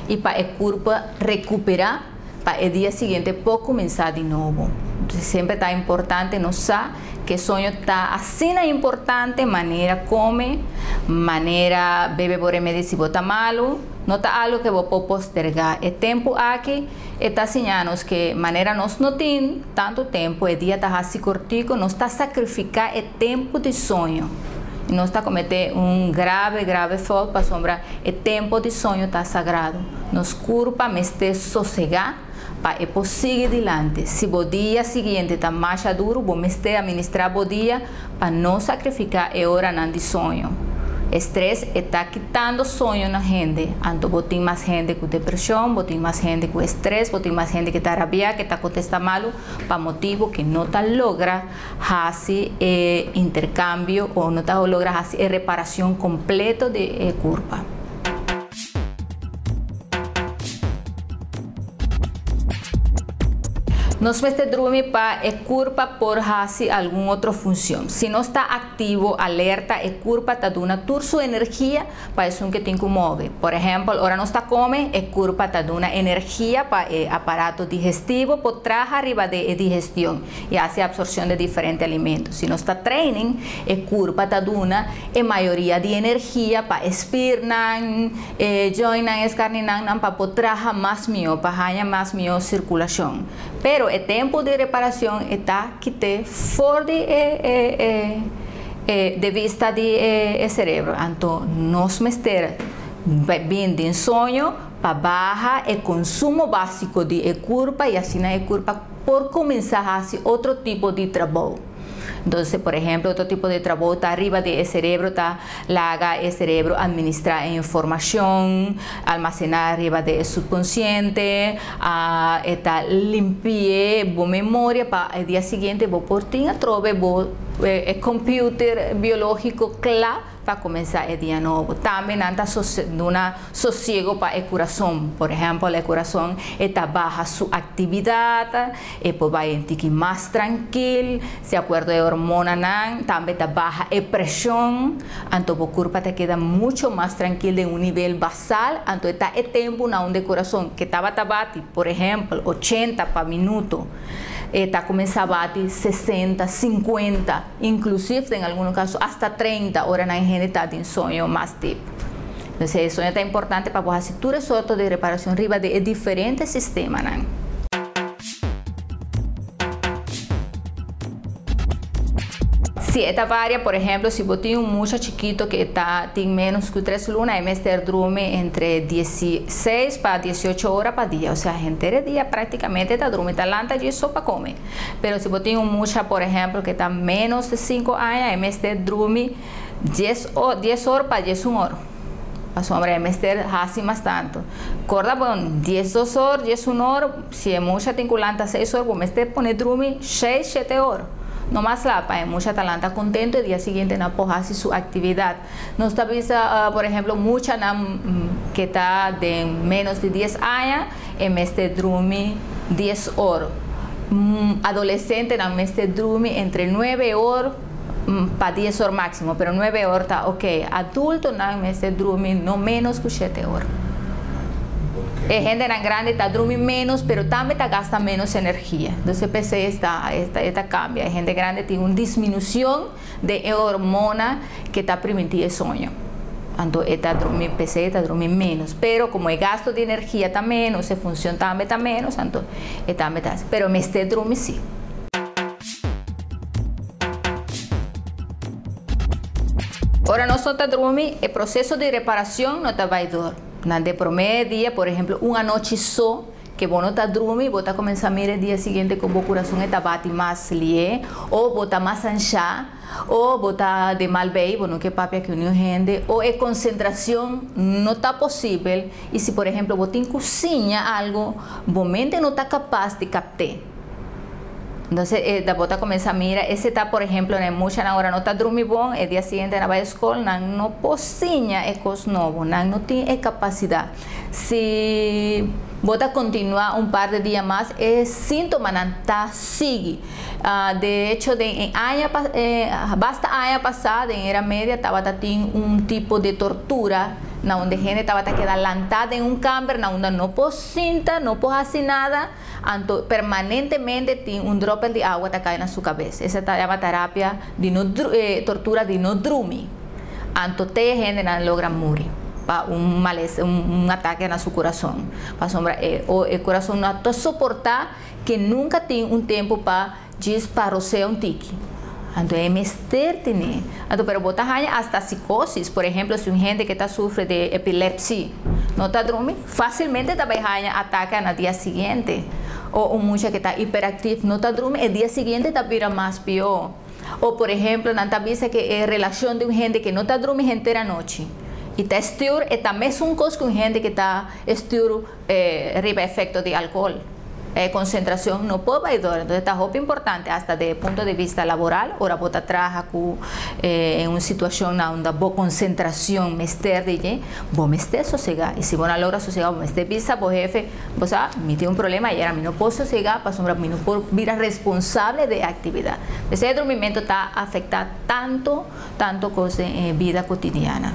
y para el cuerpo recuperar para el día siguiente poder comenzar de nuevo. Entonces siempre está importante no saber que el sueño está así de importante, manera come, manera bebe por remedio si está malo, no está algo que vos puedo postergar. El tiempo aquí está enseñando que manera nos no tiene tanto tiempo, el día está así cortico, no está sacrificar el tiempo de sueño. No está cometer un grave falta para sombra. El tiempo de sueño está sagrado. Nos culpa me esté sosegar para poder seguir adelante. Si el día siguiente está más duro, vos esté administrar el día para no sacrificar el hora de sueño. Estrés está quitando sueño en la gente. Anto botín más gente con depresión, botín más gente con estrés, botín más gente que está rabia, que está contestando malo, para motivo que no te logra hacer intercambio o no te logra hacer reparación completa de culpa. Nos mete dormir para el culpa por hacer alguna otra función. Si no está activo, alerta, el culpa está dando su energía para eso que te incomoda. Por ejemplo, ahora no está come, el culpa está dando energía para el aparato digestivo, por trabajar arriba de digestión y hace absorción de diferentes alimentos. Si no está training, el culpa está dando mayoría de energía para espirnan, joinan, escarninan, para poder trabajar más mío, para haya más mío circulación. Pero el tiempo de reparación está quitado fuera de vista del cerebro. Entonces, nos meter bien de sueño para bajar el consumo básico de culpa y así el culpa por comenzar a hacer otro tipo de trabajo. Entonces, por ejemplo, otro tipo de trabajo está arriba del cerebro, está la haga el cerebro administrar información, almacenar arriba del subconsciente, está limpiar la memoria para el día siguiente, vos por ti trove el computer biológico claro para comenzar el día nuevo. También anda una sosiego para el corazón. Por ejemplo, el corazón está baja su actividad, pues va a sentir más tranquilo, se acuerda de hormona, también está baja la presión, entonces el cuerpo te queda mucho más tranquilo en un nivel basal, entonces está el tiempo de corazón que estaba tabati, por ejemplo, 80 para minuto. Está comenzando a batir 60, 50, inclusive en algunos casos hasta 30 horas en gente está en sueño más deep. Entonces el sueño está importante para poder hacer tu resorte de reparación arriba de diferentes sistemas. Si esta varia, por ejemplo, si vos tienes un muchacho chiquito que tiene menos que 3 lunas, MST duerme entre 16 para 18 horas para día. O sea, gente de día prácticamente está durmiendo talanta y eso para comer. Pero si vos tienes un muchacho, por ejemplo, que está menos de 5 años, MST duerme 10 horas para 10 horas. A sombra MST hace más tanto. Corda con 10 2 horas, 10 1 hora. Si el muchacho tiene 6 horas, MST pone duerme 6 7 horas. No más la para mucha talanta contento el día siguiente no hace su actividad. No está vista, por ejemplo, mucha que está de menos de 10 años, en este drume 10 horas. Adolescente en este drume entre 9 horas para 10 horas máximo, pero 9 horas está ok. Adulto en este drume no menos que 7 horas. Gente grande está durmiendo menos, pero también gasta menos energía. Entonces, PC esta cambia. Gente grande tiene una disminución de hormona que está permitiendo el sueño. Entonces, PC está durmiendo menos. Pero como el gasto de energía está menos, la función también está menos, entonces, pero me esté durmiendo sí. Ahora, nosotros dormimos, el proceso de reparación no está vaidor. De promedio, por ejemplo, una noche só que vos no estás dormindo, vos estás comenzando a mirar el día siguiente con el corazón está bate más lié, o vos estás más ancha, o vos estás de mal ver, vos no que papi que unió gente, o la concentración no está posible, y si por ejemplo vos te cocina algo, vos mente no está capaz de captar. Entonces, la bota comienza a mirar, ese está, por ejemplo, en mucha hora no está dormido, el día siguiente no va a la escuela, no cocina cosas nuevas, no tiene capacidad. Si bota continúa un par de días más, el síntoma está sigue. De hecho, basta año pasado, en era media, estaba teniendo un tipo de tortura, donde gente estaba quedando lantada en un camper, donde no puede no puede hacer nada, permanentemente tiene un dropper de agua que cae en su cabeza. Esa se llama terapia de tortura de no dormir. Entonces, gente no logra morir. Para un ataque en su corazón. O el corazón no puede soportar que nunca tiene un tiempo para disparar un tique. Entonces, es mister tener. Pero botas hasta psicosis. Por ejemplo, si un gente que sufre de epilepsia no está dormindo, fácilmente también ataca en el día siguiente. O un muchacho que está hiperactivo no está dormindo, el día siguiente está más peor. O por ejemplo, Nanta dice que es relación de un gente que no está dormindo entera noche. Y está estur, y también es un cosa con gente que está estur arriba efecto de alcohol. Concentración no puede vaidor. Entonces está muy importante hasta desde el punto de vista laboral. Ahora vos trabajas en una situación donde vos concentración me esté de vos me estés sosegado. Y si vos no logras sosegar, vos me estés vista, vos jefe, vos sabes, me tiene un problema y ahora no puedo sosegar, para sombra, no puedo ser responsable de actividad. Ese dormimiento está afectando tanto cosas en vida cotidiana.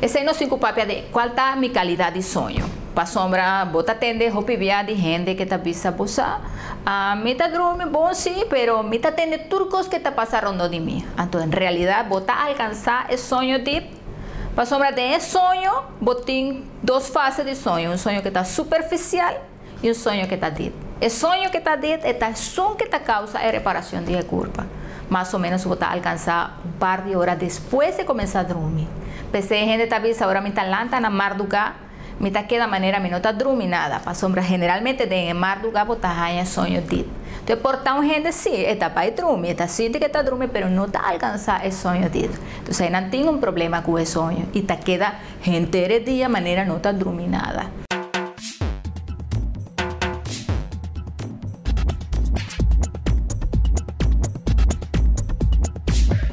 Ese no se ocupa de cuál está mi calidad de sueño. Para sombra, bota tende hopivia de gente que está vista posar. Me está dormindo bom sí, pero me está tende turcos que está pasando de mí. Entonces, en realidad, bota alcanzar el sueño deep. Para sombra de ese sueño, botín dos fases de sueño. Un sueño que está superficial y un sueño que está deep. El sueño que está deep es el sueño que está causa la reparación de la culpa. Más o menos, bota alcanzar un par de horas después de comenzar a dormir. Pensé en gente talvez ahora me talanta na madrugada, mita queda manera mi nota druminada, pa sombra generalmente de mar lugar bota hanya sonho dit. Então, portar um gente sim, está para dormir, está sente que está dormindo, mas não está alcançar esse sonho dele. Então, aí não tem problema com esse sonho e está queda gente de maneira não está dormir nada.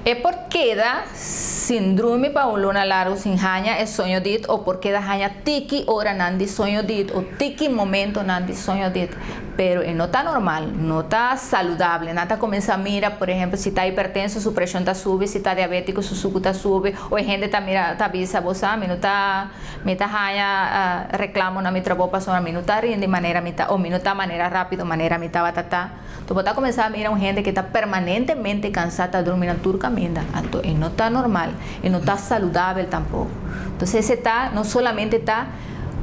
É porque da síndrome para luna largo sin hanya é sonho dit ou porque da hanya tiki hora não de sonho dit ou tiki momento não de sonho dit. Pero não está normal, não está saludável, não está começando a mirar, por exemplo, se está hipertenso, sua pressão está sube, se está diabético, sua suco está sube, ou a gente está mira, está visa, você sabe, não está, me está hanya reclamo na mitra bopa só, me não está rindo de maneira mita, ou me não está maneira rápido, maneira mita batata. Então, você está começando a mirar gente que está permanentemente cansada, dormindo turcamente, então, não está normal, e não está saludável tampouco. Então, esse está, não solamente está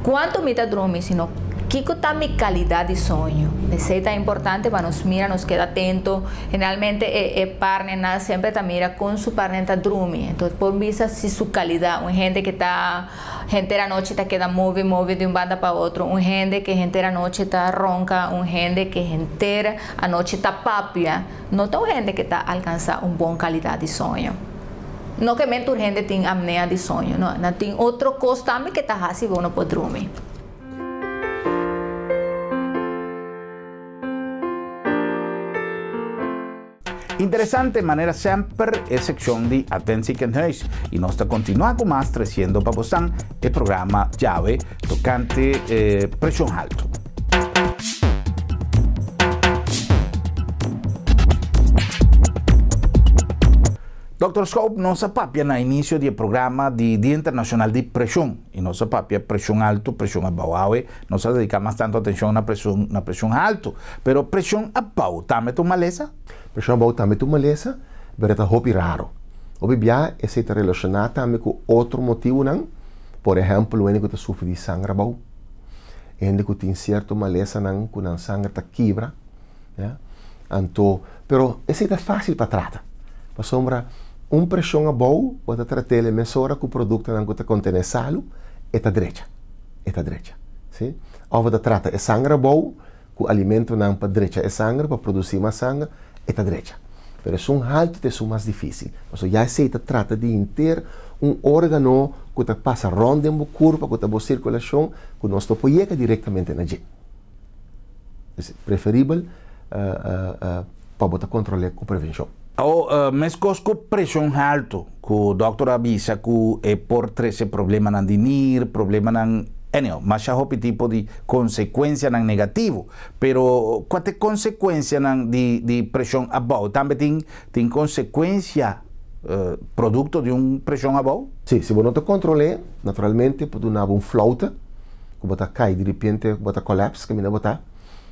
quanto me está dormindo, sino que está minha qualidade de sonho. Isso é importante para nos mirar, nos queda atento. Generalmente, o partner sempre está mira com seu partner está dormindo. Então, por vista se sua qualidade, uma gente que está inteira noite está queda move de um banda para outro, uma gente que inteira noite está ronca, uma gente que inteira a noite está papia. Não tem gente que está alcançando uma boa qualidade de sonho. Não que mente gente tem apneia de sonho, não tem outra coisa também que está assim, não pode dormir. Interessante maneira sempre é a secção de Adventzigen Huis e nós continuamos com mais trazendo para vocês o programa Chave tocante pressão alta. Dr. Scope, nossa papia no início do programa de Dia Internacional de Pressão e nossa papia pressão alta, pressão abaixo, nós dedicamos tanto atenção na pressão alta, pero pressão abaixo também é uma lesa? Pressão abaixo também é uma lesa, mas é hobby raro. Hobby bia é se relacionado também com outro motivo, não? Por exemplo, o que sofre de sangue abaixo, o que tem certo uma lesa não, que o sangue está quebra, né? Então, pero esse é fácil para tratar. Para sombra pressão abaixo, você trata ele mesura que o produto não contém sal, é direita. Sim? Ou você trata o sangue abaixo, que o alimento não para direita é sangue, para produzir mais sangue, é direita. Mas um alto é mais difícil. Então, já se trata de ter órgão que passa ronda em curva, que tem circulação, que nós apoiamos diretamente na gente. É preferível para controlar com prevenção. Mas com pressão alta, que o doutor avisa que é por esse problema não dinheiro, problema não... mas já há tipo de consequência não negativo. Pero qual é a consequência de pressão abaixo? Também tem consequência produto de pressão abaixo? Sim, se você não controla, naturalmente, pode dar flauta, que você cai de repente, você colapsa, que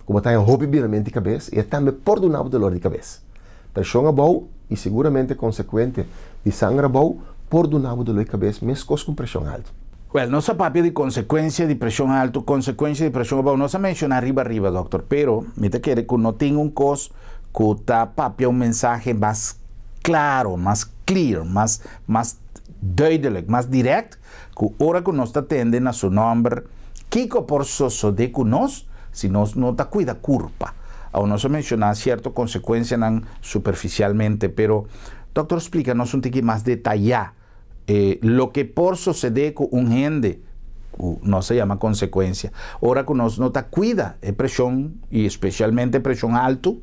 você tem rompimento de cabeça, e também pode dar dor de cabeça. Pressão abaixo e seguramente consequente de sangue abaixo por do nabo de cabeça, mesmo com pressão alta. Well, não se papel de consequência de pressão alta, consequência de pressão abaixo, não se menciona arriba, doutor, pero me te quer que não tem coisa que está papel mensagem mais claro, mais clear, mais duidelijk, mais direto, que hora que nós está tendo na seu nome, que por suceder com nós, se nós não está cuida curva. Ou não se menciona certa consequência superficialmente, pero doctor, explica-nos pouquinho mais detalhado lo que por suceder com gente, não se chama consequência. Ora que nós não está cuida é pressão e especialmente pressão alta.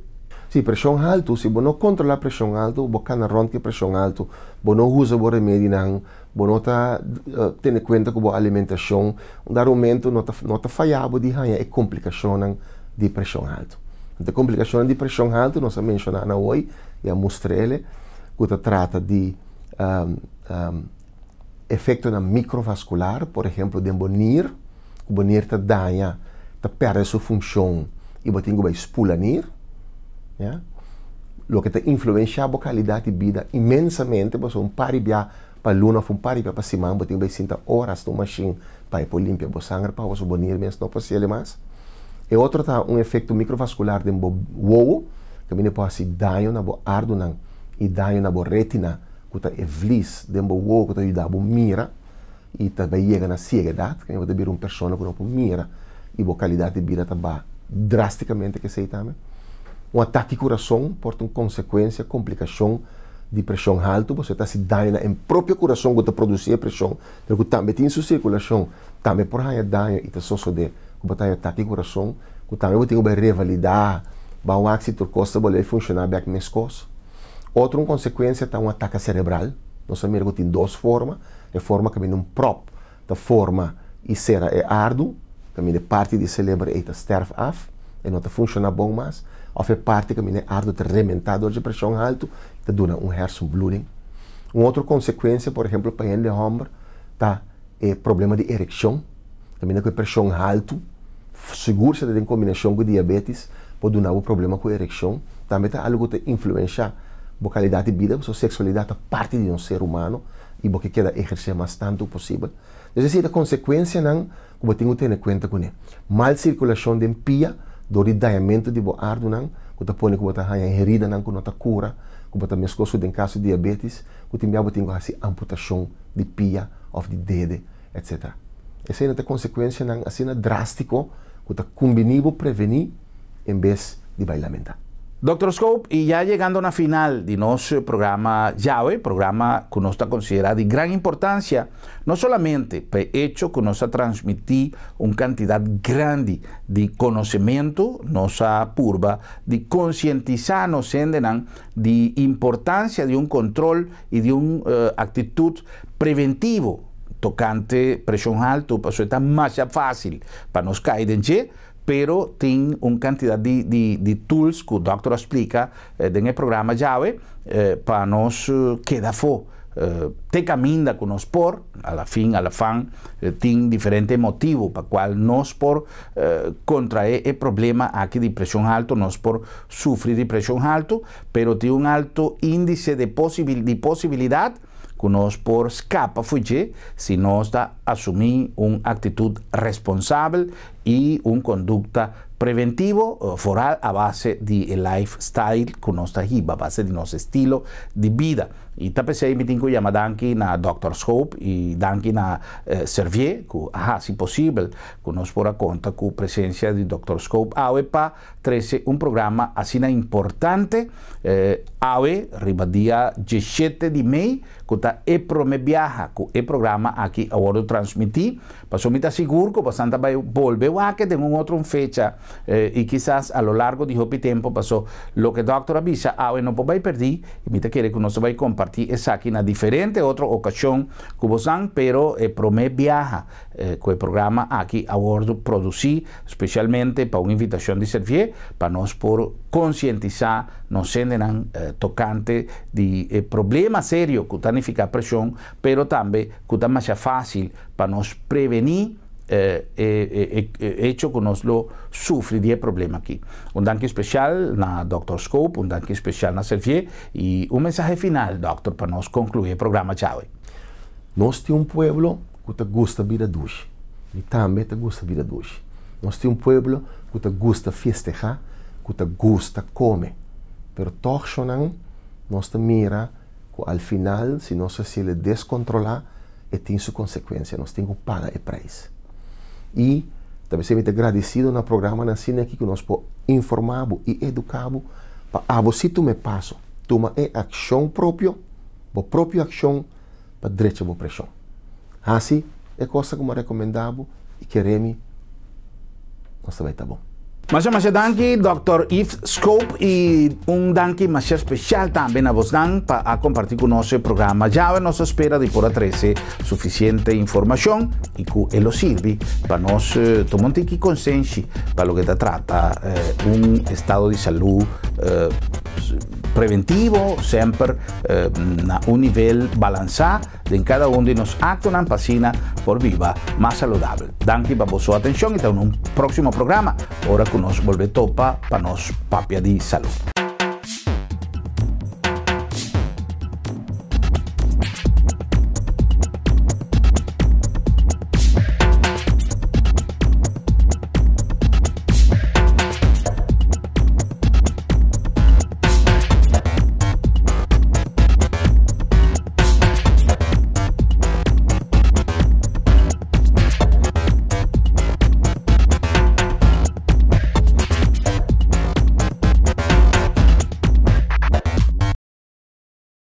Sim, pressão alta, se você não controla a pressão alta, você não ronca pressão alta, você não usa o remédio, você não está tendo em conta com a alimentação, no momento não está falhado de é complicação de pressão alta. A complicação de pressão alta, nós mencionamos hoje, é a mostrele, que trata de efeito microvascular, por exemplo, de bonir, o bonir está danha, está perde sua função e você tem que expulsar nir, o que está influenciando a qualidade de vida imensamente, você pari para a luna, pari para cima, você tem que sentar horas no machine para limpar o sangue, para você bonir mesmo não pode mais. E outro tá efeito microvascular de ovo, que pode ser dano na arduna e dano na retina, que é vlis de ovo que ajuda a mira, e também chega na ceguidade, que vai ter uma pessoa que não mira e a qualidade de vida está drasticamente que sei também. Um ataque ao coração porta uma consequência, complicação de pressão alta, você está se dando em próprio coração que está produzindo pressão, que também tem sua circulação, também por aí dano e está só de que está ataque ao coração, que também tem uma revalidar, vai o axi turcosa vai funcionar bem mais coisa. Outra consequência está um ataque cerebral, nós sabemos que tem duas formas, a forma que vem um prop, da forma e será é árduo, que a parte do cérebro está sterf af, e não está funcionando bom mais, ou a parte que é árduo, está rementado de pressão alta, está dando um hersenbloeding. Uma outra consequência, por exemplo, para o homem, está o problema de ereção, também com pressão alta, seguro se tem combinação com diabetes, pode dar um problema com a ereção, também está algo que influencia a qualidade de vida, a sexualidade é parte de um ser humano, e porque quer exercer mais tanto possível. Então, a consequência não, como tenho que ter em conta com ele. Mal circulação de pia, do ridaimento de bo ardo não, que está põe que está a herida não, que não está cura, que está mescoso em caso de diabetes, que tem que amputação de pia ou de dedo, etc. Essa é a consequência não, assim drástico, que está combinível prevenir em vez de lamentar. Dr. Scope, y ya llegando a la final de nuestro programa Llave, programa que nos está considerado de gran importancia, no solamente por el hecho que nos ha transmitido una cantidad grande de conocimiento, nos ha purba de concientizarnos de importancia de un control y de una actitud preventivo tocante presión alta, pues eso es más fácil para nos caer en pero tem uma quantidade de tools que o doutor explica no programa Llave para nós quedar fora. Tem caminho que nós por, a la fin, tem diferentes motivos para qual nós por contrair o problema aqui de pressão alta, nós por sofrer de pressão alta, pero tem alto índice de possibilidade que nós por escapa fugir se nós assumir uma atitude responsável e uma conduta preventiva fora a base de lifestyle que nós a base de nosso estilo de vida. E tapesei me tenho que chamar danke na Dr. Scope e danke na Servier, que se possível, que nós por a conta com a presença de Dr. Scope AWE para trazer um programa assim importante, AWE, ribadia 17 de maio, que está viaja com o programa aqui agora transmitir, para me estar seguro que bastante vai volver aqui, tem outra fecha, e quizás a lo largo de esse tempo passou, lo que o doutor avisa, AWE não pode perder, e me quer que nós vai compartir essa aqui na diferente outra ocasião que vocês, pero viaja com o programa aqui agora produzir, especialmente para uma invitação de Servier, para nós por conscientizar, nos sentirem tocante de problema sério que está ficar pressão, pero também que está mais fácil para nós prevenir hecho que nós lo sofre de problema aqui. Danke especial na Dr. Scope, danke especial na Servier e mensagem final, Doctor, para nós concluir o programa Llave. Nós temos pueblo que gosta de vida doce e também gosta de vida doce. Nós temos pueblo que gosta de festejar, que gosta de comer. Pero toch nós mira que al final, se nós se descontrolar, tem sua consequência, nós temos que pagar o preço. E também ser muito agradecido no programa na cine aqui que nós podemos informar e educar para você tomar passo, tomar ação própria, a própria ação para direita a pressão. Assim é coisa que eu recomendava e queremos, nós vai estar bom. Mas danke, Dr. Yves Scope, e danke mais especial também a você para compartilhar conosco o programa. Já nos espera de por trazer suficiente informação e que ele sirva para nós tomar um pouco consciência para o que trata estado de saúde preventivo, sempre a nível balançado em cada de nós actos na piscina por viva mais saudável. Danke para sua atenção e até próximo programa. Ora que nos volve topa para nos papia de salud.